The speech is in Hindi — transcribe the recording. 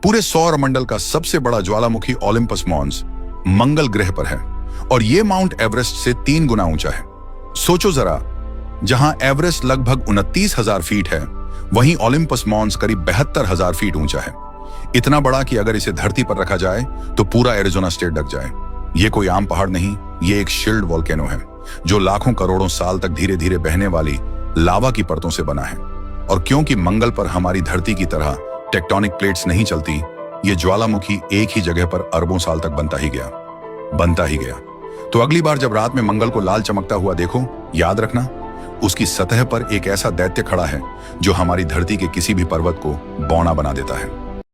पूरे सौर मंडल का सबसे बड़ा ज्वालामुखी ओलिम्पस मॉन्स मंगल ग्रह पर है और यह माउंट एवरेस्ट से 3 गुना ऊंचा है। सोचो जरा, जहां एवरेस्ट लगभग 29,000 फीट है, वहीं ओलिम्पस मॉन्स करीब 72,000 फीट ऊंचा है। इतना बड़ा कि अगर इसे धरती पर रखा जाए तो पूरा एरिजोना स्टेट ढक जाए। यह कोई आम पहाड़ नहीं, यह एक शील्ड वोल्केनो है जो लाखों करोड़ों साल तक धीरे धीरे बहने वाली लावा की परतों से बना है। और क्योंकि मंगल पर हमारी धरती की तरह टेक्टोनिक प्लेट्स नहीं चलती, ये ज्वालामुखी एक ही जगह पर अरबों साल तक बनता ही गया। तो अगली बार जब रात में मंगल को लाल चमकता हुआ देखो, याद रखना उसकी सतह पर एक ऐसा दैत्य खड़ा है जो हमारी धरती के किसी भी पर्वत को बौना बना देता है।